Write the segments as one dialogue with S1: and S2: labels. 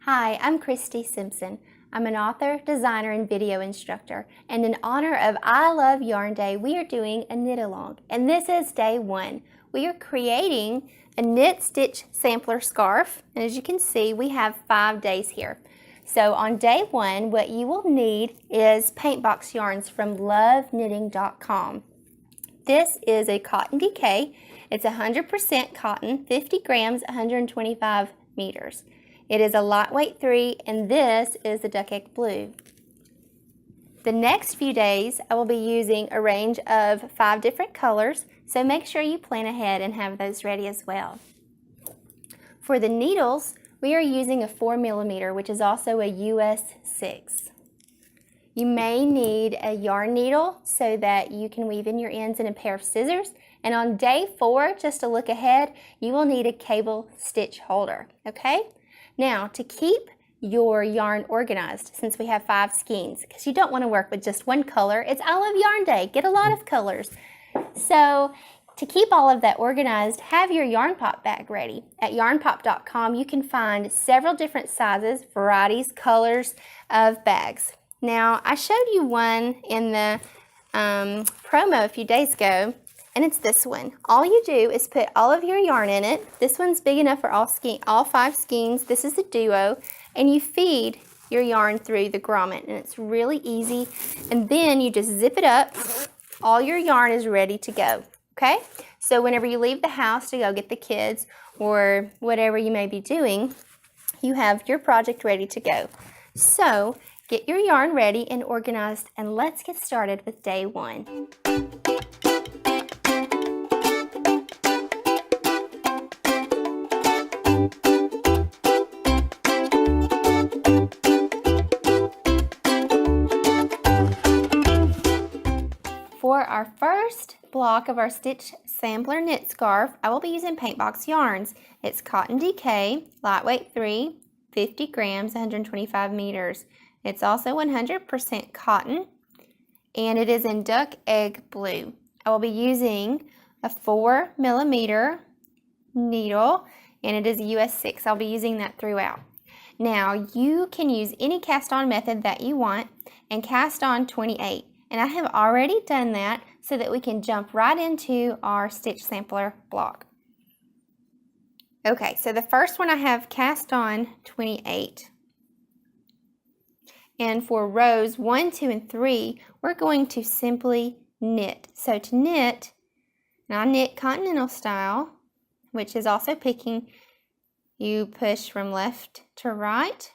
S1: Hi, I'm Christy Simpson. I'm an author, designer, and video instructor. And in honor of I Love Yarn Day, we are doing a knit along. And this is day one. We are creating a knit stitch sampler scarf. And as you can see, we have 5 days here. So on day one, what you will need is paint box yarns from LoveKnitting.com. This is a cotton DK. It's 100% cotton, 50 grams, 125 meters. It is a lightweight 3, and this is the duck egg blue. The next few days, I will be using a range of 5 different colors, so make sure you plan ahead and have those ready as well. For the needles, we are using a 4mm, which is also a US 6. You may need a yarn needle so that you can weave in your ends and a pair of scissors. And on day 4, just to look ahead, you will need a cable stitch holder, okay? Now, to keep your yarn organized, since we have 5 skeins, because you don't want to work with just one color, it's I Love Yarn Day, get a lot of colors. So, to keep all of that organized, have your yarn pop bag ready. At yarnpop.com, you can find several different sizes, varieties, colors of bags. Now, I showed you one in the promo a few days ago, and it's this one. All you do is put all of your yarn in it. This one's big enough for all 5 skeins. This is a duo, and you feed your yarn through the grommet, and it's really easy. And then you just zip it up. All your yarn is ready to go, okay? So whenever you leave the house to go get the kids or whatever you may be doing, you have your project ready to go. So get your yarn ready and organized, and let's get started with day one. For our first block of our stitch sampler knit scarf, I will be using paint box yarns. It's cotton DK, lightweight 3, 50 grams, 125 meters. It's also 100% cotton, and it is in duck egg blue. I will be using a 4mm needle, and it is a US 6. I'll be using that throughout. Now, you can use any cast on method that you want and cast on 28. And I have already done that so that we can jump right into our stitch sampler block. Okay, so the first one I have cast on 28. And for rows 1, 2, and 3, we're going to simply knit. So to knit, and I knit continental style, which is also picking. You push from left to right,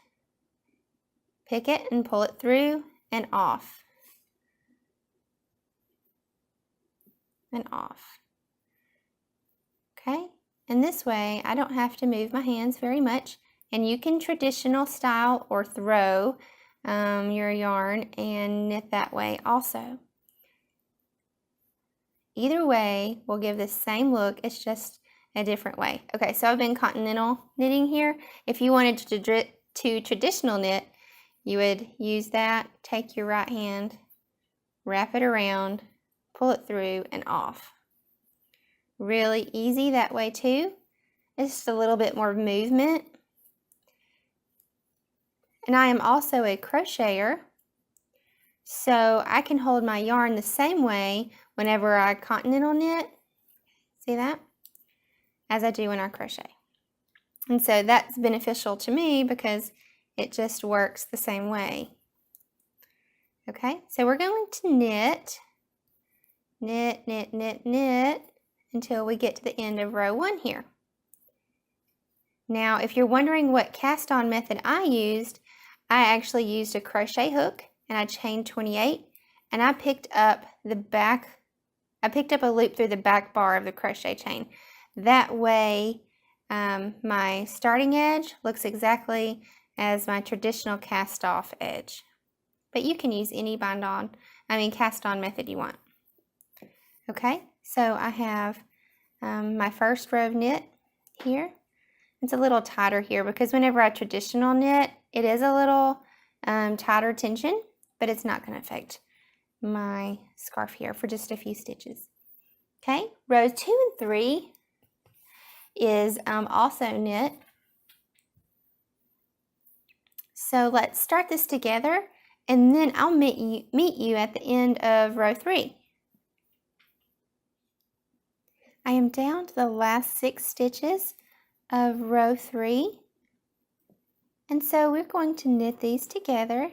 S1: pick it and pull it through and off. And off. Okay, and this way I don't have to move my hands very much, and you can traditional style or throw your yarn and knit that way also. Either way will give the same look, it's just a different way. Okay, so I've been continental knitting here. If you wanted to traditional knit, you would use that, take your right hand, wrap it around, pull it through and off. Really easy that way too. It's just a little bit more movement. And I am also a crocheter, so I can hold my yarn the same way whenever I continental knit, see that, as I do when I crochet. And so that's beneficial to me because it just works the same way. Okay, so we're going to knit, knit, knit, knit, knit until we get to the end of row 1 here. Now, if you're wondering what cast on method I used, I actually used a crochet hook and I chained 28, and I picked up a loop through the back bar of the crochet chain. That way my starting edge looks exactly as my traditional cast off edge. But you can use any cast on method you want. Okay, so I have my first row of knit here. It's a little tighter here because whenever I traditional knit, it is a little tighter tension, but it's not going to affect my scarf here for just a few stitches. Okay, rows 2 and 3 is also knit. So let's start this together, and then I'll meet you at the end of row 3. I am down to the last 6 stitches of row 3, and so we're going to knit these together.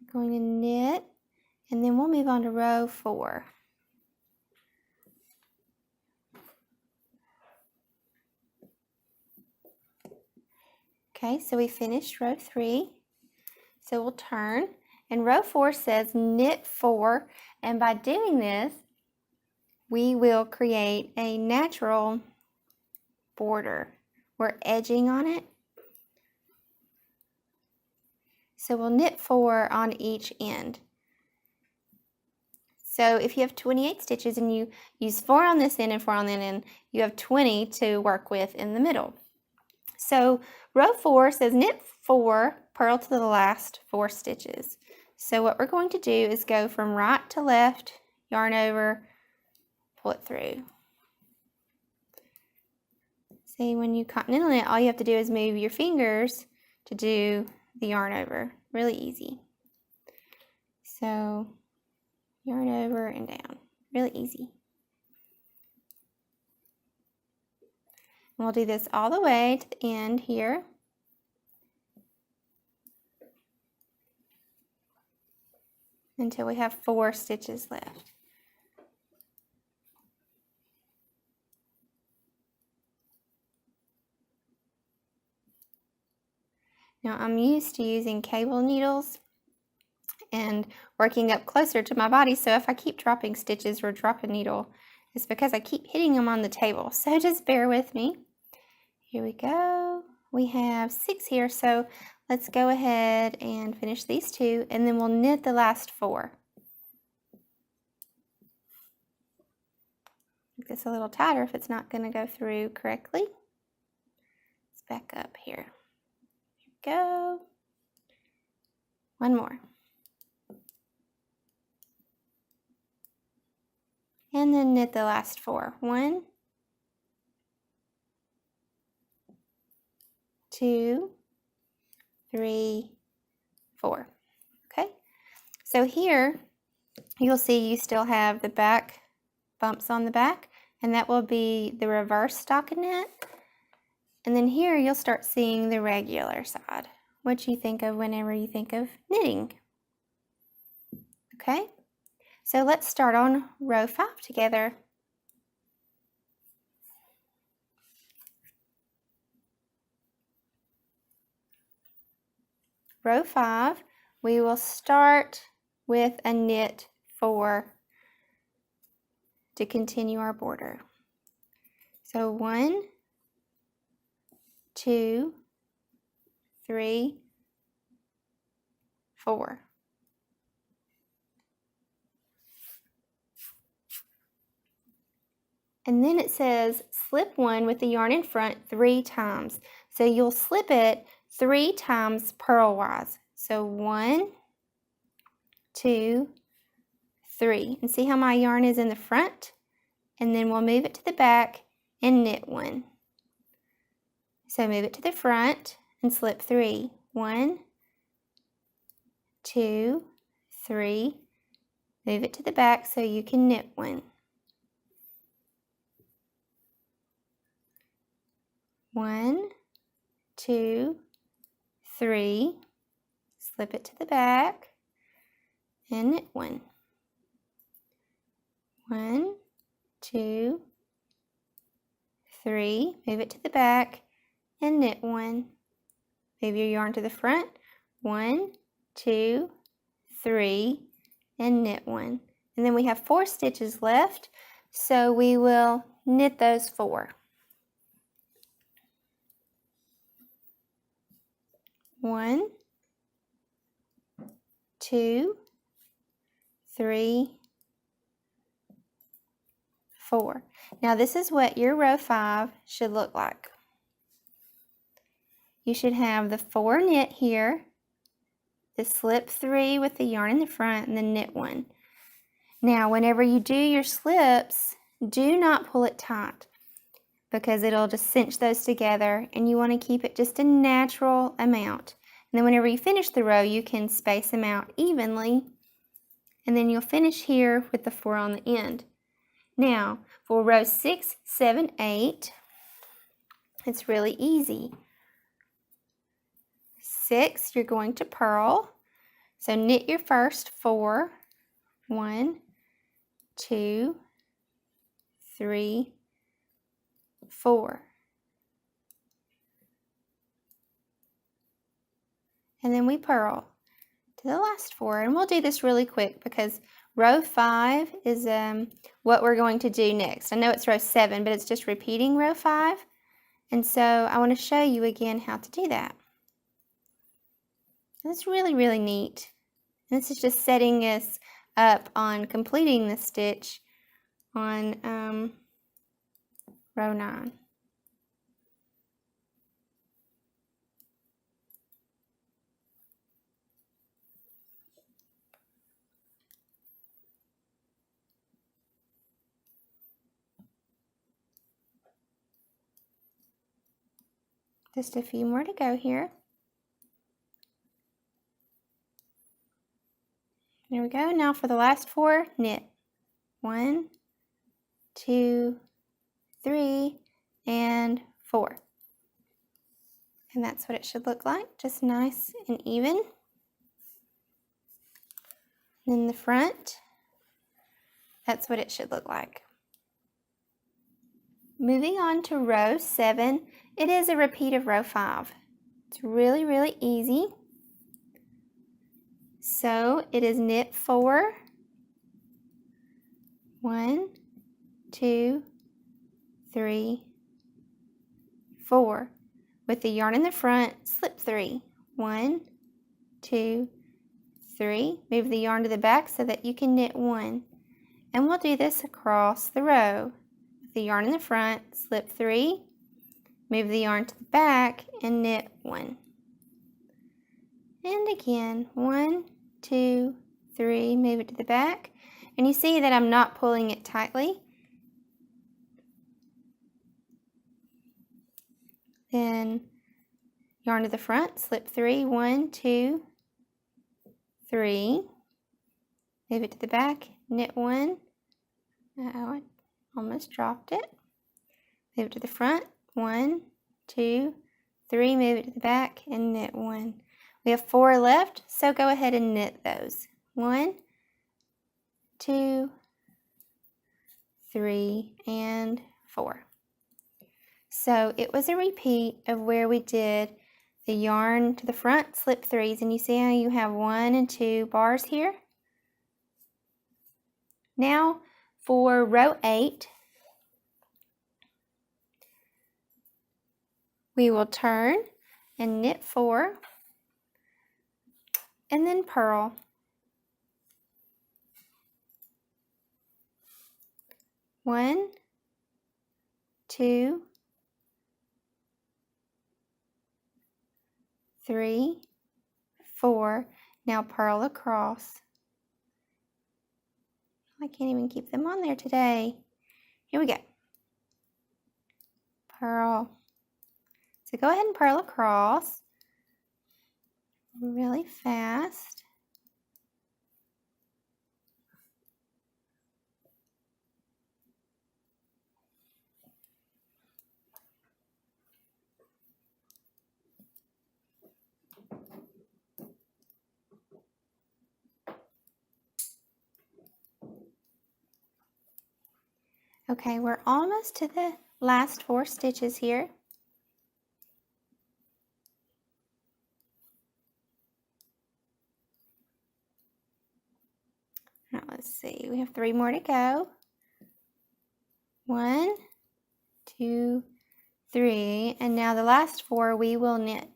S1: We're going to knit, and then we'll move on to row 4. Okay, so we finished row 3. So we'll turn, and row 4 says knit 4, and by doing this, we will create a natural border. We're edging on it. So we'll knit 4 on each end. So if you have 28 stitches and you use 4 on this end and 4 on that end, you have 20 to work with in the middle. So row 4 says knit 4, purl to the last 4 stitches. So what we're going to do is go from right to left, yarn over, pull it through. See, when you continental knit, all you have to do is move your fingers to do the yarn over. Really easy. So yarn over and down. Really easy. And we'll do this all the way to the end here. Until we have 4 stitches left. Now I'm used to using cable needles and working up closer to my body, so if I keep dropping stitches or drop a needle, it's because I keep hitting them on the table, so just bear with me. Here we go. We have 6 here, so let's go ahead and finish these 2, and then we'll knit the last 4. Make this a little tighter if it's not going to go through correctly. Let's back up here. Go. One more. And then knit the last 4. 1, 2, 3, 4. Okay. So here you'll see you still have the back bumps on the back, and that will be the reverse stockinette. And then here you'll start seeing the regular side, what you think of whenever you think of knitting. Okay, so let's start on row 5 together. Row 5, we will start with a knit 4 to continue our border. So 1, 2, 3, 4. And then it says slip 1 with the yarn in front 3 times. So you'll slip it 3 times purlwise. So 1, 2, 3. And see how my yarn is in the front? And then we'll move it to the back and knit 1. So move it to the front and slip 3. 1, 2, 3. Move it to the back so you can knit 1. 1, 2, 3. Slip it to the back and knit 1. 1, 2, 3. Move it to the back and knit 1. Move your yarn to the front. 1, 2, 3, and knit 1. And then we have 4 stitches left, so we will knit those 4. 1, 2, 3, 4. Now this is what your row 5 should look like. You should have the 4 knit here, the slip 3 with the yarn in the front, and the knit 1. Now whenever you do your slips, do not pull it tight. because it'll just cinch those together, and you want to keep it just a natural amount. And then whenever you finish the row, you can space them out evenly, and then you'll finish here with the 4 on the end. Now, for row 6, 7, 8, it's really easy. 6, you're going to purl. So knit your first 4. 1, 2, 3, 4. And then we purl to the last 4. And we'll do this really quick because row 5 is what we're going to do next. I know it's row 7, but it's just repeating row 5. And so I want to show you again how to do that. That's really, really neat. And this is just setting us up on completing the stitch on row 9. Just a few more to go here. There we go. Now for the last 4, knit. 1, 2, 3, and 4. And that's what it should look like, just nice and even. And then the front, that's what it should look like. Moving on to row 7, it is a repeat of row 5. It's really, really easy. So it is knit 4, 1, 2, 3, 4. With the yarn in the front, slip 3. 1, 2, 3. Move the yarn to the back so that you can knit 1. And we'll do this across the row. With the yarn in the front, slip 3. Move the yarn to the back and knit 1. And again, 1, 2, 3, move it to the back. And you see that I'm not pulling it tightly. Then yarn to the front, slip 3, 1, 2, 3. Move it to the back, knit 1. Uh-oh, I almost dropped it. Move it to the front, 1, 2, 3, move it to the back and knit 1. We have 4 left, so go ahead and knit those. 1, 2, 3, and 4. So it was a repeat of where we did the yarn to the front, slip 3s, and you see how you have 1 and 2 bars here? Now for row 8, we will turn and knit 4 and then purl. 1, 2, 3, 4. Now purl across. I can't even keep them on there today. Here we go. Purl. So go ahead and purl across really fast. Okay, we're almost to the last 4 stitches here. Now let's see, we have 3 more to go. 1, 2, 3, and now the last 4 we will knit.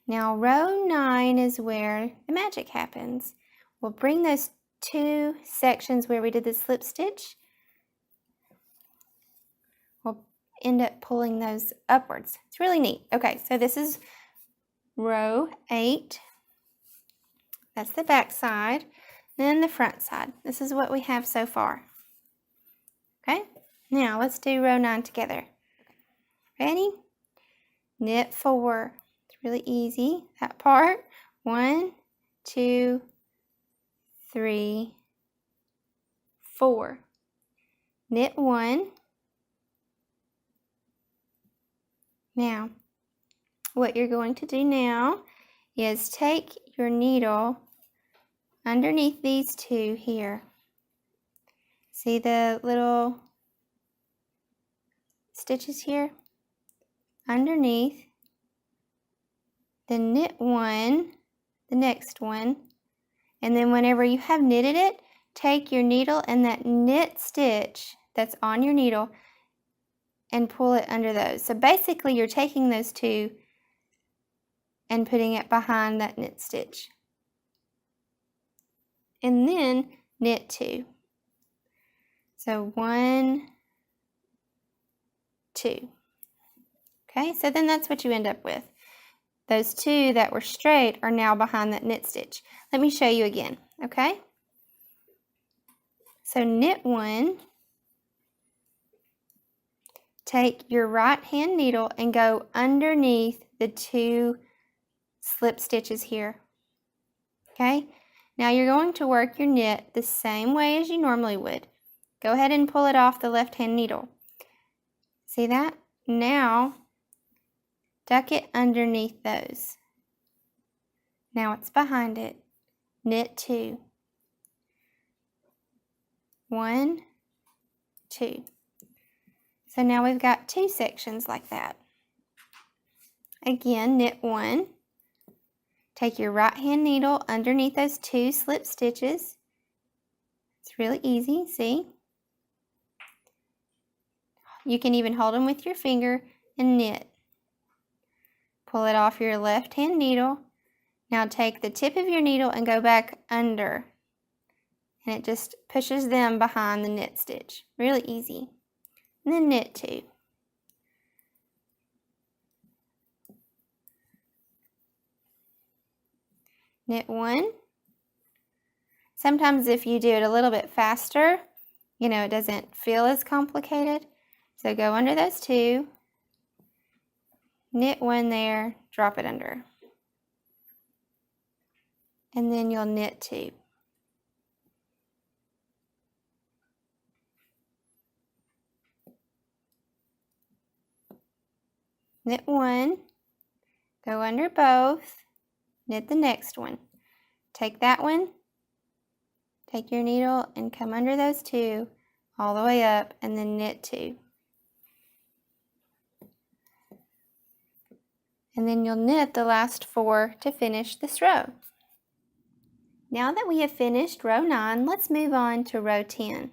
S1: Now row 9 is where the magic happens. We'll bring those 2 sections where we did the slip stitch. We'll end up pulling those upwards. It's really neat. Okay, so this is row 8. That's the back side. Then the front side. This is what we have so far. Okay, now let's do row 9 together. Ready? Knit 4. It's really easy, that part. 1, 2, 3, 4. Knit 1. Now, what you're going to do now is take your needle underneath these two here. See the little stitches here? Underneath, then knit 1, the next one, and then whenever you have knitted it, take your needle and that knit stitch that's on your needle and pull it under those. So basically you're taking those two and putting it behind that knit stitch. And then knit 2. So 1, 2. Okay, so then that's what you end up with. Those two that were straight are now behind that knit stitch. Let me show you again, okay? So knit 1, take your right hand needle and go underneath the 2 slip stitches here, okay? Now you're going to work your knit the same way as you normally would. Go ahead and pull it off the left hand needle. See that? Now, tuck it underneath those. Now it's behind it. Knit 2. 1, 2. So now we've got 2 sections like that. Again, knit 1. Take your right hand needle underneath those 2 slip stitches. It's really easy, see? You can even hold them with your finger and knit. Pull it off your left hand needle. Now take the tip of your needle and go back under. And it just pushes them behind the knit stitch. Really easy. And then knit 2. Knit 1. Sometimes if you do it a little bit faster, you know, it doesn't feel as complicated. So go under those 2. Knit 1 there, drop it under. And then you'll knit 2. Knit 1, go under both, knit the next one. Take that one, take your needle and come under those 2 all the way up and then knit 2. And then you'll knit the last 4 to finish this row. Now that we have finished row 9, let's move on to row 10.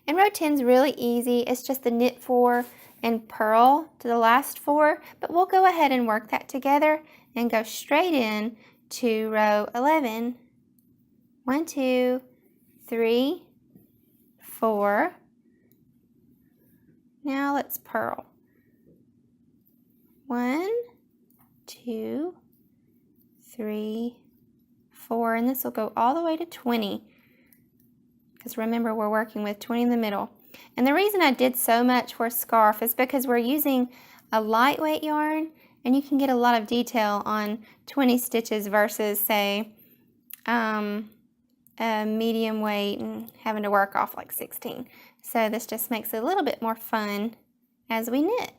S1: And row 10 is really easy. It's just the knit 4 and purl to the last 4, but we'll go ahead and work that together and go straight in to row 11. 1, 2, 3, 4. Now let's purl. 1, 2, 3, 4, and this will go all the way to 20. Because remember, we're working with 20 in the middle. And the reason I did so much for a scarf is because we're using a lightweight yarn, and you can get a lot of detail on 20 stitches versus, say, a medium weight and having to work off like 16. So this just makes it a little bit more fun as we knit.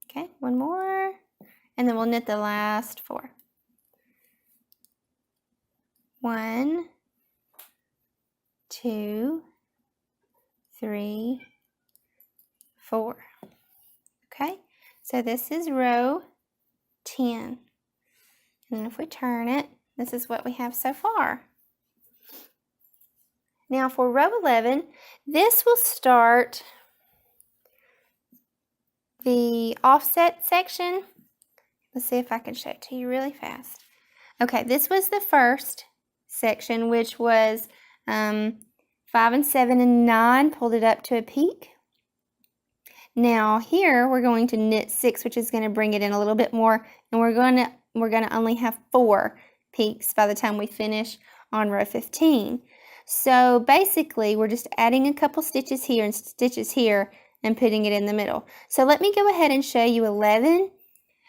S1: Okay, one more, and then we'll knit the last 4. 1, 2, 3, 4. Okay, so this is row 10. And if we turn it, this is what we have so far. Now for row 11, this will start the offset section. Let's see if I can show it to you really fast. Okay, this was the first section, which was 5 and 7 and 9, pulled it up to a peak. Now here we're going to knit 6, which is going to bring it in a little bit more, and we're going to only have 4 peaks by the time we finish on row 15. So basically we're just adding a couple stitches here and stitches here and putting it in the middle. So let me go ahead and show you 11,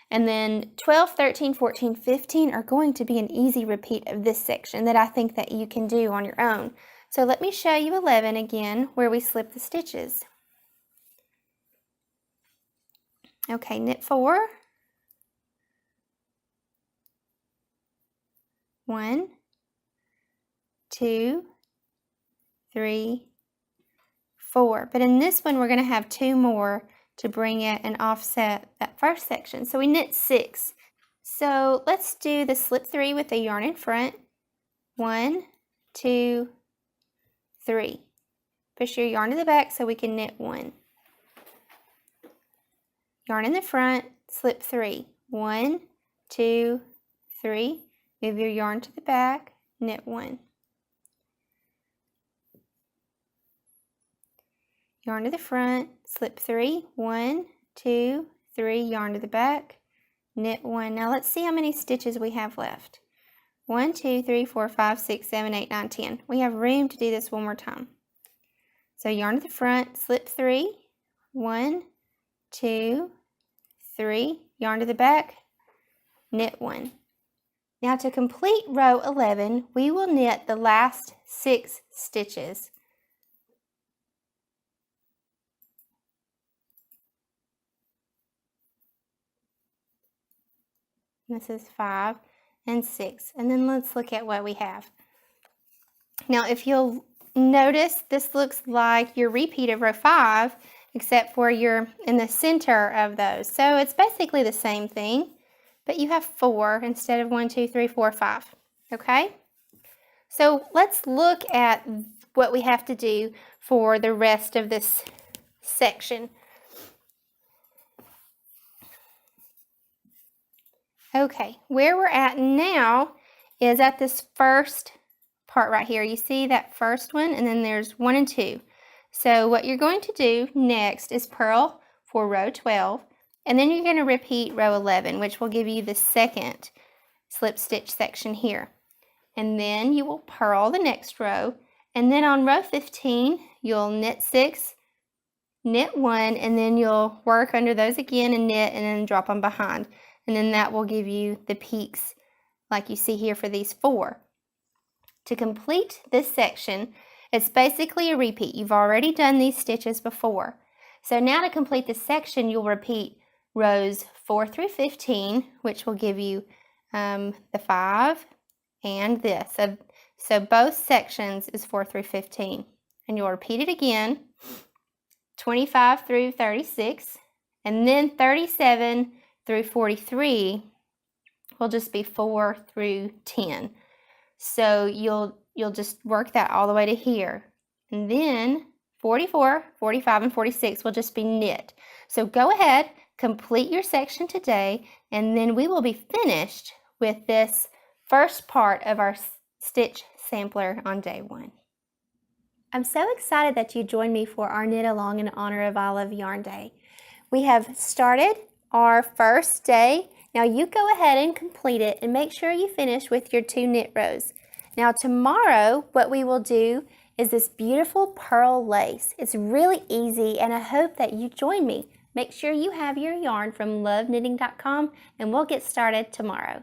S1: and then 12, 13, 14, 15 are going to be an easy repeat of this section that I think that you can do on your own. So let me show you 11 again where we slip the stitches. Okay, knit 4, 1, 2, 3, 4. But in this one we're going to have 2 more to bring it and offset that first section. So we knit 6. So let's do the slip 3 with the yarn in front. 1, 2, 3. Push your yarn to the back so we can knit 1. Yarn in the front, slip 3. 1, 2, 3. Move your yarn to the back, knit 1. Yarn to the front, slip 3. 1, 2, 3. Yarn to the back, knit 1. Now let's see how many stitches we have left. 1, 2, 3, 4, 5, 6, 7, 8, 9, 10. We have room to do this one more time. So yarn to the front, slip 3. 1, 2, 3. Yarn to the back, knit 1. Now to complete row 11, we will knit the last 6 stitches. This is 5 and 6. And then let's look at what we have. Now if you'll notice, this looks like your repeat of row 5, except for you're in the center of those. So it's basically the same thing, but you have 4 instead of 1, 2, 3, 4, 5. Okay? So let's look at what we have to do for the rest of this section. Okay, where we're at now is at this first part right here. You see that first one, and then there's 1 and 2. So what you're going to do next is purl for row 12, and then you're going to repeat row 11, which will give you the second slip stitch section here. And then you will purl the next row, and then on row 15 you'll knit 6, knit 1, and then you'll work under those again and knit and then drop them behind. And then that will give you the peaks like you see here for these 4. To complete this section, it's basically a repeat. You've already done these stitches before. So now to complete this section, you'll repeat rows 4 through 15, which will give you the 5 and this. So both sections is 4 through 15. And you'll repeat it again, 25 through 36, and then 37 through 43 will just be 4 through 10. So you'll just work that all the way to here. And then 44, 45, and 46 will just be knit. So go ahead, complete your section today, and then we will be finished with this first part of our stitch sampler on day 1. I'm so excited that you joined me for our knit along in honor of I Love Yarn Day. We have started our first day. Now you go ahead and complete it and make sure you finish with your 2 knit rows. Now tomorrow what we will do is this beautiful pearl lace. It's really easy and I hope that you join me. Make sure you have your yarn from LoveKnitting.com and we'll get started tomorrow.